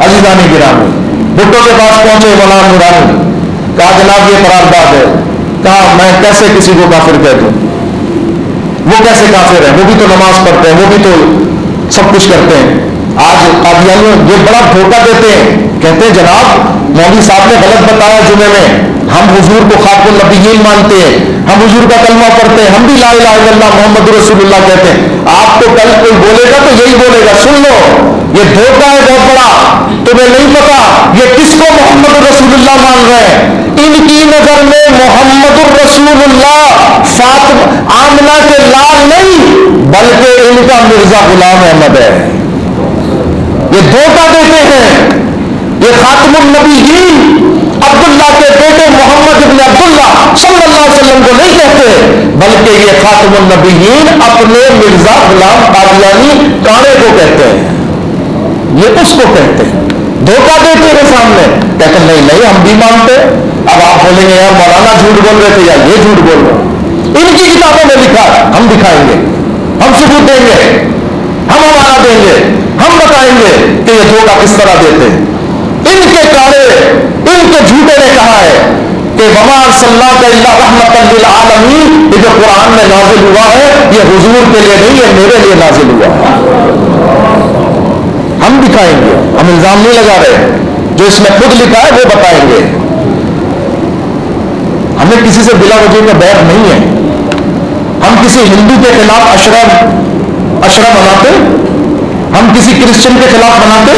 عزیزان گرامی، بھٹو کے پاس پہنچے مولانا نورانی، کہا جناب یہ قرارداد ہے. کہا میں کیسے کسی کو کافر کہہ دوں؟ وہ کیسے کافر ہیں؟ وہ بھی تو نماز پڑھتے ہیں، وہ بھی تو سب کچھ کرتے ہیں. آج قادیانیوں یہ بڑا دھوکہ دیتے ہیں، کہتے ہیں جناب مولوی صاحب نے غلط بتایا جمعے میں، ہم حضور کو خاتم النبیین مانتے ہیں، ہم حضور کا کلمہ پڑھتے ہیں، ہم بھی لا الہ الا اللہ محمد رسول اللہ کہتے ہیں. آپ کو کل کوئی بولے گا تو یہی بولے گا، سن لو یہ دھوکہ ہے بہت بڑا، تمہیں نہیں پتا یہ کس کو محمد رسول اللہ مان رہے ہیں. ان کی نظر میں محمد الرسول اللہ فاطمہ آمنہ کے لال نہیں بلکہ ان کا مرزا غلام احمد ہے. یہ دھوکہ دیتے ہیں. یہ خاتم النبیین عبداللہ کے بیٹے محمد ابن عبداللہ صلی اللہ علیہ وسلم کو نہیں کہتے، بلکہ یہ خاتم النبیین اپنے مرزا غلام قادیانی کانے کو کہتے ہیں. یہ اس کو کہتے ہیں، دھوکہ دیتے ہیں سامنے، کہتے ہیں نہیں نہیں ہم بھی مانتے. اب آپ بولیں گے یار مولانا جھوٹ بول رہے تھے یا یہ جھوٹ بول رہے ہیں. ان کی کتابوں میں لکھا، ہم دکھائیں گے، ہم ثبوت دیں گے، ہم ہمارا دیں گے، ہم بتائیں گے کہ یہ دھوکہ کس طرح دیتے ہیں. ان کے کاڑے، ان کے جھوٹے نے کہا ہے کہ وما ارسلناک الا رحمۃ للعالمین، یہ جو قرآن میں نازل ہوا ہے یہ حضور کے لیے نہیں، یہ میرے لیے نازل ہوا ہے. ہم دکھائیں گے، ہم الزام نہیں لگا رہے، جو اس میں خود لکھا ہے وہ بتائیں گے. ہمیں کسی سے بلا وجہ کا بیعت نہیں ہے. ہم کسی ہندو کے خلاف عشرہ مناتے، ہم کسی کرسچن کے خلاف مناتے.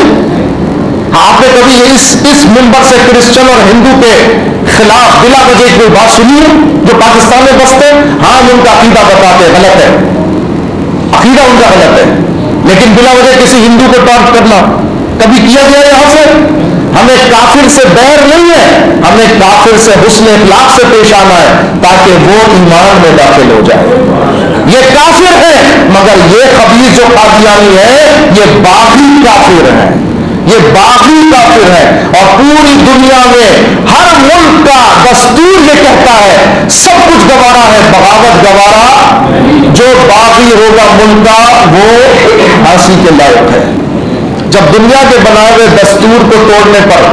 آپ نے کبھی اس منبر سے کرسچن اور ہندو کے خلاف بلا وجہ کوئی بات سنی ہے جو پاکستان میں بستے؟ ہاں ان کا عقیدہ بتاتے، غلط ہے، عقیدہ ان کا غلط ہے، لیکن بلا وجہ کسی ہندو کو ٹارچ کرنا کبھی کیا گیا یہاں سے؟ ہمیں کافر سے بیر نہیں ہے، ہمیں کافر سے حسن اخلاق سے پیش آنا ہے تاکہ وہ ایمان میں داخل ہو جائے. یہ کافر ہے مگر یہ خبیث جو قادیانی ہے یہ باغی کافر ہے، یہ باغی کافر ہے. اور پوری دنیا میں ہر ملک کا دستور یہ کہتا ہے سب کچھ گوارا ہے، بغاوت گوارا. جو باغی ہوگا ملک کا وہ پھانسی کے لائق ہے. جب دنیا کے بنائے ہوئے دستور کو توڑنے پر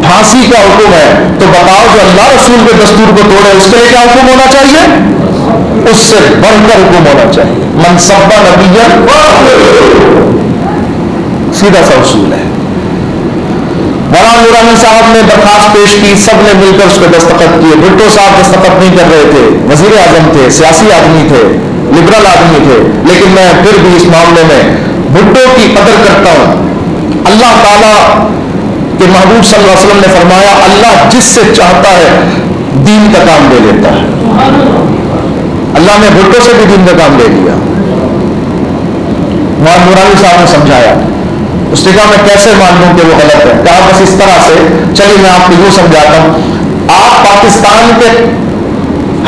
پھانسی کا حکم ہے تو بتاؤ جو اللہ رسول کے دستور کو توڑے اس کے لیے کیا حکم ہونا چاہیے؟ اس سے بڑھ کر حکم ہونا چاہیے. من سب نبی، سیدھا سا اصول ہے. مولانا نورانی صاحب نے درخواست پیش کی، سب نے مل کر اس پہ دستخط کیے. بھٹو صاحب دستخط نہیں کر رہے تھے، وزیر اعظم تھے، سیاسی آدمی تھے، لبرل آدمی تھے، لیکن میں پھر بھی اس معاملے میں بھٹو کی قدر کرتا ہوں. اللہ تعالیٰ کے محبوب صلی اللہ علیہ وسلم نے فرمایا اللہ جس سے چاہتا ہے دین کا کام دے دیتا ہے. اللہ نے بھٹو سے بھی دین کا کام دے دیا. مولانا نورانی صاحب نے سمجھایا، اس نے کہا میں کیسے مان لوں کہ وہ غلط ہے؟ کہا بس اس طرح سے، چلیے میں آپ کو یوں سمجھاتا ہوں، آپ پاکستان کے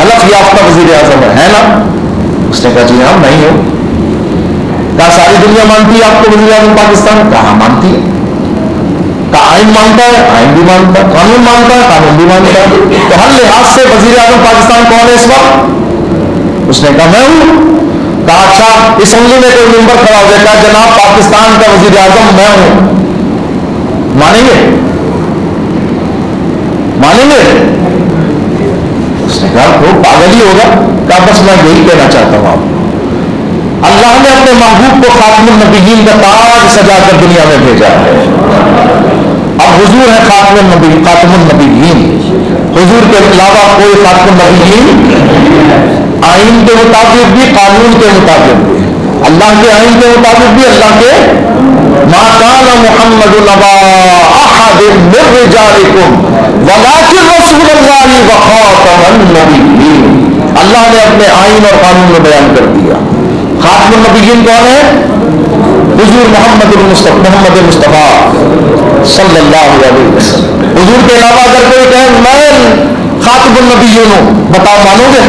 حلف یافتہ وزیر اعظم ہے نا؟ اس نے کہا جی ہاں نہیں ہو. کہا ساری دنیا مانتی ہے آپ کو وزیر اعظم پاکستان؟ کہا مانتی ہے. کہا آئین مانتا ہے؟ آئین بھی مانتا ہے. قانون مانتا ہے؟ قانون بھی مانتا ہے. تو ہر لحاظ سے وزیر اعظم پاکستان کون ہے اس وقت؟ اس نے کہا میں ہوں. کہا اچھا اسمبلی میں کوئی ممبر کھڑا ہو جائے، کہا جناب پاکستان کا وزیر اعظم میں ہوں، مانیں گے؟ مانیں گے؟ اس نے کہا وہ پاگل ہی ہوگا. کہا بس میں یہی کہنا چاہتا ہوں آپ، اللہ نے اپنے محبوب کو خاتم النبیین کا تاج سجا کر دنیا میں بھیجا ہے. اب حضور ہے خاتم النبیین، حضور کے علاوہ کوئی خاتم النبیین آئین کے مطابق بھی، قانون کے مطابق بھی، اللہ کے آئین کے مطابق بھی، اللہ کے ما کان محمد نبا احد من رجالکم ولکن رسول اللہ وخاتم النبیین. اللہ نے اپنے آئین اور قانون میں بیان کر دیا. خاتم النبیین کون ہے؟ حضور محمد مصطفیٰ. صلی اللہ علیہ وسلم. حضور کے علاوہ اگر کوئی کہے میں خاتم النبیین ہوں, بتاؤ مانو گے؟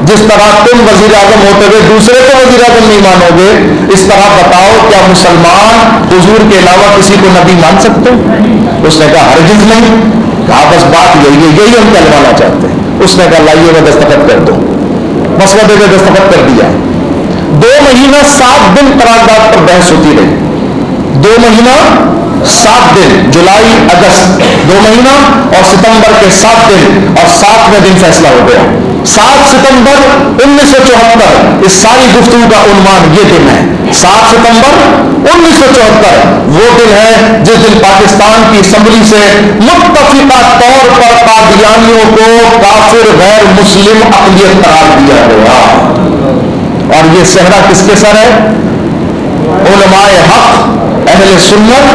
جس طرح تم وزیر اعظم ہوتے ہوئے دوسرے کو وزیر اعظم نہیں مانو گے, اس طرح بتاؤ کیا مسلمان حضور کے علاوہ کسی کو نبی مان سکتے؟ اس نے کہا ہرگز نہیں. کہا بس بات یہی ہے, یہی ہم کہلوانا چاہتے ہیں. اس نے کہا لائیے میں دستخط کر دوں. مسودے پہ دستخط کر دیا. 2 مہینہ 7 دن قرارداد پر بحث ہوتی رہی. 2 مہینہ 7 دن, جولائی اگست 2 مہینہ اور ستمبر کے 7 دن, اور 7ویں دن فیصلہ ہو گیا. 7 ستمبر 1974. اس ساری گفتگو کا عنوان یہ دن ہے. 7 ستمبر 1974 وہ دن ہے جس دن پاکستان کی اسمبلی سے متفقہ طور پر قادیانیوں کو کافر غیر مسلم اقلیت قرار دیا گیا. اور یہ صحرا کس کے سر ہے؟ علماء حق اہل سنت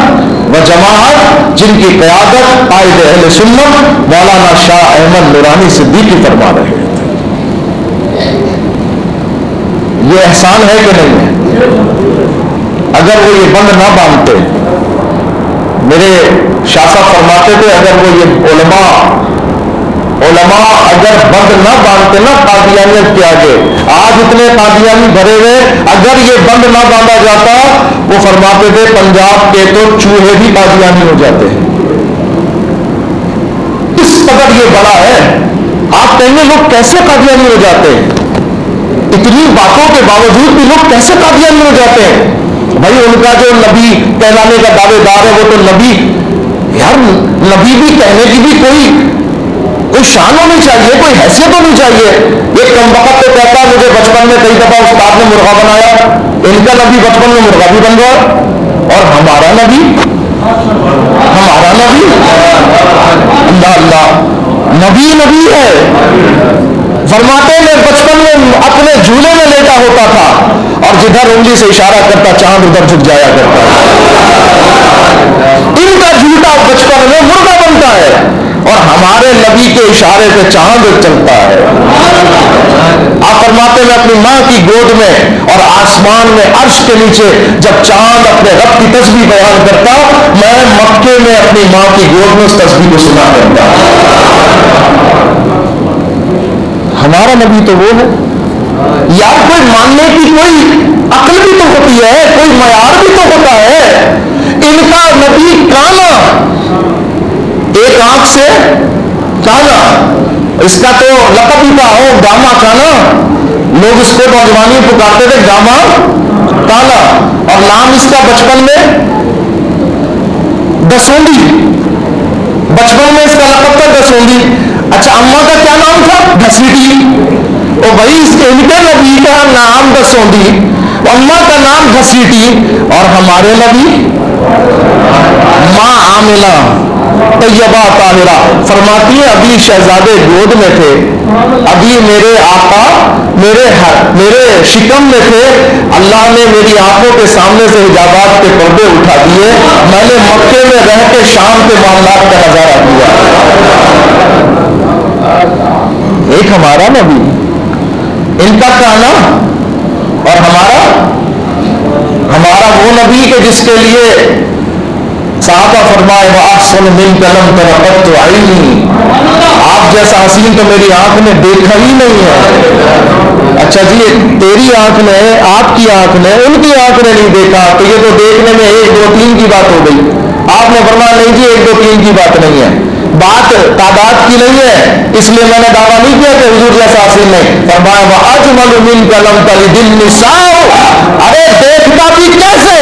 و جماعت, جن کی قیادت قائد اہل سنت مولانا شاہ احمد نورانی صدیقی فرما رہے تھے. یہ احسان ہے کہ نہیں ہے؟ اگر وہ یہ بند نہ باندھتے, میرے شاہ صاحب فرماتے تھے اگر وہ یہ علماء اگر بند نہ باندھتے نا قادیانیت کے آگے, آج اتنے قادیانی بھرے ہوئے, اگر یہ بند نہ باندھا جاتا, وہ فرماتے تھے پنجاب کے تو چوہے بھی قادیانی ہو جاتے ہیں. اس قدر یہ بڑا ہے. آپ کہیں گے لوگ کیسے قادیانی ہو جاتے ہیں؟ اتنی باتوں کے باوجود بھی لوگ کیسے قادیانی ہو جاتے ہیں؟ بھائی ان کا جو نبی کہلانے کا دعوے دار ہے وہ تو نبی, یار نبی بھی کہنے کی بھی کوئی شان ہونی چاہیے, کوئی حیثیت ہونی چاہیے. ایک کم وقت تو کہتا ہے مجھے بچپن میں کئی دفعہ استاد نے مرغا بنایا. ان کا نبی بچپن میں مرغا بھی بن گیا, اور ہمارا نبی اللہ اللہ نبی ہے. فرماتے میں بچپن میں اپنے جھولے میں لیٹا ہوتا تھا, اور جدھر انگلی سے اشارہ کرتا چاند ادھر جھک جایا کرتا. ان کا جھوٹا بچپن میں مرغا بنتا ہے, اور ہمارے نبی کے اشارے پہ چاند چلتا ہے. آپ فرماتے میں اپنی ماں کی گود میں اور آسمان میں عرش کے نیچے جب چاند اپنے رب کی تسبیح بیان کرتا, میں مکے میں اپنی ماں کی گود میں اس تسبیح کو سنا کرتا. ہمارا نبی تو وہ ہے. یار کوئی ماننے کی کوئی عقل بھی تو ہوتی ہے, کوئی معیار بھی تو ہوتا ہے. ان کا نبی کانا, ایک آنکھ سے کانا, اس کا تو لقب ہی تھا ہو گاما کانا. لوگ اس کو نوجوانی پکارتے تھے گاما کانا, اور نام اس کا بچپن میں دسوندی, بچپن میں اس کا لقب تھا دسوندی. اچھا اماں کا کیا نام تھا؟ گھسیٹی. اور بھائی اس کے ان کے نبی کا نام دسوندی, اماں کا نام گھسیٹی, اور ہمارے نبی ماں عاملہ طیبہ طاہرہ. فرماتی ہے ابھی شہزادے گود میں تھے, ابھی میرے آقا میرے شکم میں تھے, اللہ نے میری آنکھوں کے سامنے سے حجابات کے پردے اٹھا دیے, میں نے مکے میں رہ کے شام کے معاملات کا نظارہ کیا. ایک ہمارا نبی, ان کا کہنا, اور ہمارا وہ نبی کہ جس کے لیے صحابہ فرمائے وَأَحْسَنُ مِنْكَ لَمْ تَرَقَتُ عَيْنِي, آپ جیسا حسین تو میری آنکھ نے دیکھا ہی نہیں ہے. اچھا جی تیری آنکھ نے, آپ کی آنکھ نے, ان کی آنکھ نے نہیں دیکھا, تو یہ تو دیکھنے میں 1 2 3 کی بات ہو گئی. آپ نے فرمایا نہیں جی 1 2 3 کی بات نہیں ہے, بات تعداد کی نہیں ہے, اس لیے میں نے دعویٰ نہیں کیا کہ حضور جیسا حسین نہیں. فرمایا وَأَجْمَلُ مِنْكَ لَمْ تَلِدِ النِّسَاءُ, ارے دیکھتا بھی کیسے,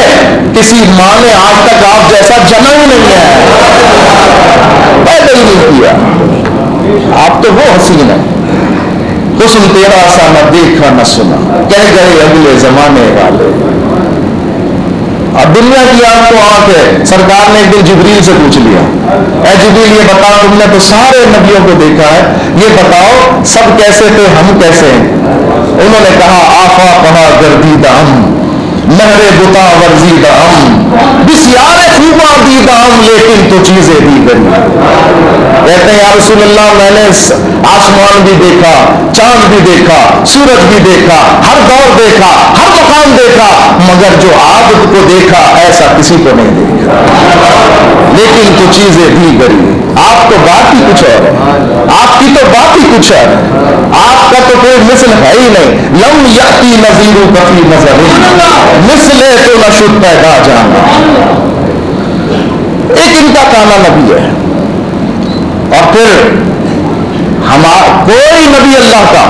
کسی ماں نے آج تک آپ جیسا جنا ہی نہیں ہے, پیدا ہی نہیں کیا. آپ تو وہ حسین ہیں, حسن تیرا سا نہ دیکھا نہ سنا, کہہ گئے اگلے زمانے والے. اب دنیا کی آنکھ تو آنکھ ہے. سرکار نے ایک دن جبریل سے پوچھ لیا, اے جبریل یہ بتاؤ تم نے تو سارے نبیوں کو دیکھا ہے, یہ بتاؤ سب کیسے تھے, ہم کیسے ہیں؟ انہوں نے کہا آفا کہا گردیدہ ہم, مہر بتا ورزی دام بسیار خوبا دی دام لیکن تو چیزیں دیگر. کہتے ہیں یا رسول اللہ میں نے آسمان بھی دیکھا, چاند بھی دیکھا, سورج بھی دیکھا, ہر دور دیکھا, ہر مقام دیکھا, مگر جو عابد کو دیکھا ایسا کسی کو نہیں دیکھا. لیکن تو چیزیں دیگر. آپ تو بات ہی کچھ اور ہے, آپ کی تو بات ہی کچھ ہے, آپ کا تو کوئی مثل ہے ہی نہیں. لم یاتی نذیر کفی نظر مثلے تو نہ شد پیدا جانا. ایک ان کا کانا نبی ہے, اور پھر کوئی نبی اللہ کا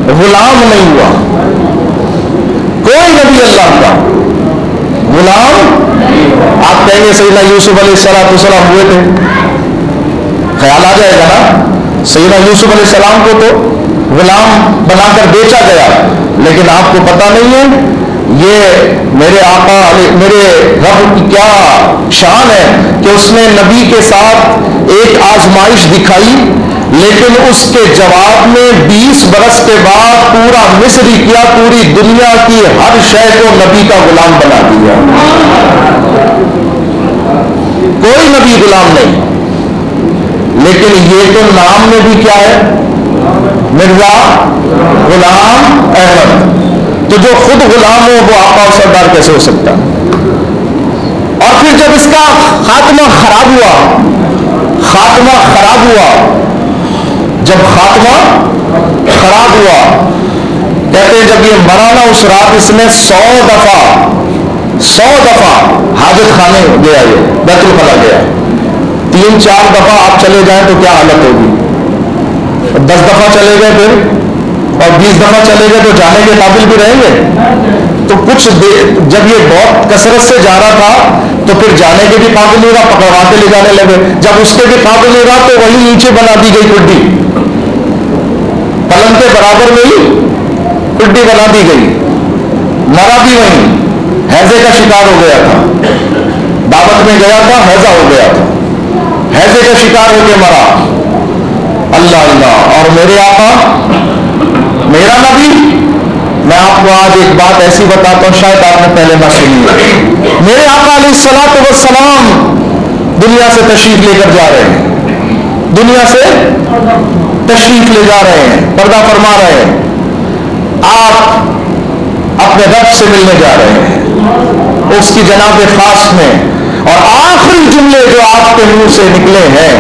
غلام نہیں ہوا, کوئی نبی اللہ کا غلام. آپ کہیں گے سیدنا یوسف علیہ السلام ہوئے تھے, خیال آ جائے گا نا. سیدنا یوسف علیہ السلام کو تو غلام بنا کر بیچا گیا, لیکن آپ کو پتہ نہیں ہے یہ میرے آقا میرے رب کی کیا شان ہے کہ اس نے نبی کے ساتھ ایک آزمائش دکھائی, لیکن اس کے جواب میں 20 برس کے بعد پورا مصری کیا, پوری دنیا کی ہر شے کو نبی کا غلام بنا دیا. کوئی نبی غلام نہیں, لیکن یہ تو نام میں بھی کیا ہے, مرزا غلام احمد. تو جو خود غلام ہو وہ آقا و سردار کیسے ہو سکتا. اور پھر جب اس کا خاتمہ خراب ہوا, جب خاتمہ خراب ہوا, کہتے ہیں جب یہ مرا نا اس رات اس نے 100 دفعہ حاجت خانے گیا, یہ بیت الخلا گیا. 3-4 دفعہ آپ چلے جائیں تو کیا حالت ہوگی, 10 دفعہ چلے گئے پھر, اور 20 دفعہ چلے گئے تو جانے کے قابل بھی رہیں گے. تو کچھ جب یہ بہت کثرت سے جا رہا تھا تو پھر جانے کے بھی قابل نہیں رہا, پکڑوا کے لے جانے لگے. جب اس کے بھی قابل نہیں رہا تو وہی نیچے بنا دی گئی کڈی, پلنگ کے برابر میں ہی کڈی بنا دی گئی. مرا بھی وہیں, ہیضے کا شکار ہو گیا تھا, دعوت میں گیا تھا, ہیضہ ہو گیا تھا, ہیضے کا شکار ہو کے مرا. اللہ اللہ. اور میرے آقا میرا نبی, میں آپ کو آج ایک بات ایسی بتاتا ہوں شاید آپ نے پہلے نہ سنی ہے. میرے آقا علیہ الصلوۃ والسلام دنیا سے تشریف لے کر جا رہے ہیں, دنیا سے تشریف لے جا رہے ہیں, پردہ فرما رہے ہیں. آپ اپنے رب سے ملنے جا رہے ہیں اس کی جناب خاص میں, اور آخری جملے جو آپ کے منہ سے نکلے ہیں,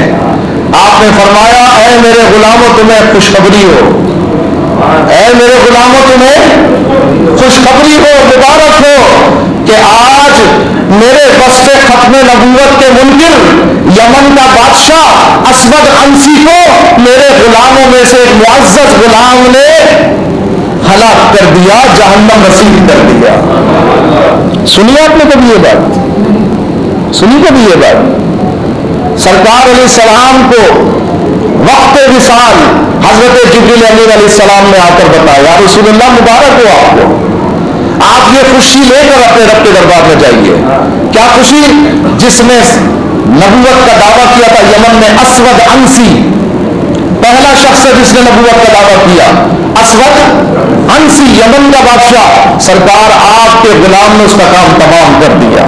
آپ نے فرمایا اے میرے غلاموں تمہیں خوشخبری ہو, اے میرے غلاموں تمہیں خوشخبری ہو, مبارک ہو کہ آج میرے وصف ختم نبوت کے منکر یمن کا بادشاہ اسود عنسی کو میرے غلاموں میں سے ایک معزز غلام نے ہلاک کر دیا, جہنم رسید کر دیا. سنی آپ نے کبھی یہ بات, سنی کبھی یہ بات؟ سرکار علیہ السلام کو وقت وصال حضرت جبریل امین علیہ السلام نے آ کر بتایا یا رسول اللہ مبارک ہو آپ کو, آپ یہ خوشی لے کر اپنے رب کے دربار میں جائیے. کیا خوشی؟ جس نے نبوت کا دعویٰ کیا تھا یمن میں, اسود عنسی پہلا شخص ہے جس نے نبوت کا دعویٰ کیا, اسود عنسی یمن کا بادشاہ. سرکار آپ کے غلام نے اس کا کام تمام کر دیا.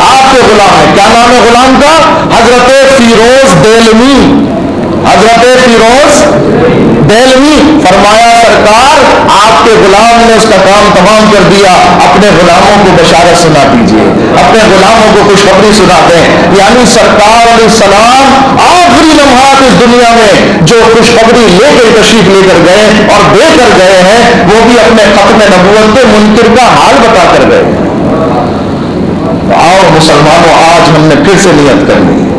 آپ کے غلام ہے, کیا نام ہے غلام کا؟ حضرت فیروز دیلمی. حضرت فیروز دیلمی. فرمایا سرکار آپ کے غلام نے اس کا کام تمام کر دیا, اپنے غلاموں کو بشارت سنا دیجیے, اپنے غلاموں کو خوشخبری سنا دیں. یعنی سرکار علیہ السلام آخری لمحات اس دنیا میں جو خوشخبری لے کر تشریف لے کر گئے اور دے کر گئے ہیں وہ بھی اپنے ختم نبوت کے منکر کا حال بتا کر گئے. آؤ مسلمانوں, آج ہم نے پھر سے نیت کرنی ہے.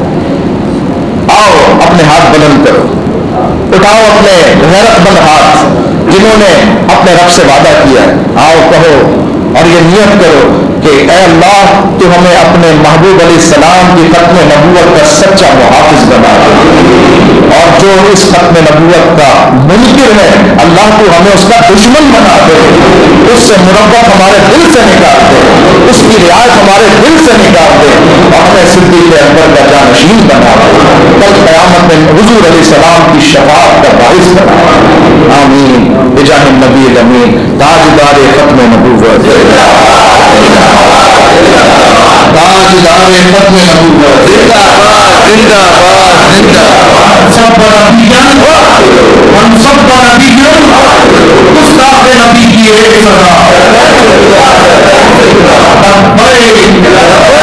آؤ اپنے ہاتھ بلند کرو, اٹھاؤ اپنے غیرت مند ہاتھ جنہوں نے اپنے رب سے وعدہ کیا ہے. آؤ کہو اور یہ نیت کرو کہ اے اللہ تو ہمیں اپنے محبوب علیہ السلام کی ختم نبوت کا سچا محافظ بنا دے, اور جو اس ختم نبوت کا منکر ہے اللہ تو ہمیں اس کا دشمن بنا دے, اس سے مربت ہمارے دل سے نکال دے, اس کی رعایت ہمارے دل سے نکال دے, اور ہمیں صدیق اکبر کا جانشین بنا دے, کل قیامت میں حضور علیہ السلام کی شفاعت کا باعث بنا دے. آمین بجاہ النبی الامین تاجدار ختم نبوت. ختم نبوت زندہ باد زندہ باد زندہ باد سب نبیان ہم سب نبیان گستاخ نبی کی ایک سزا بڑے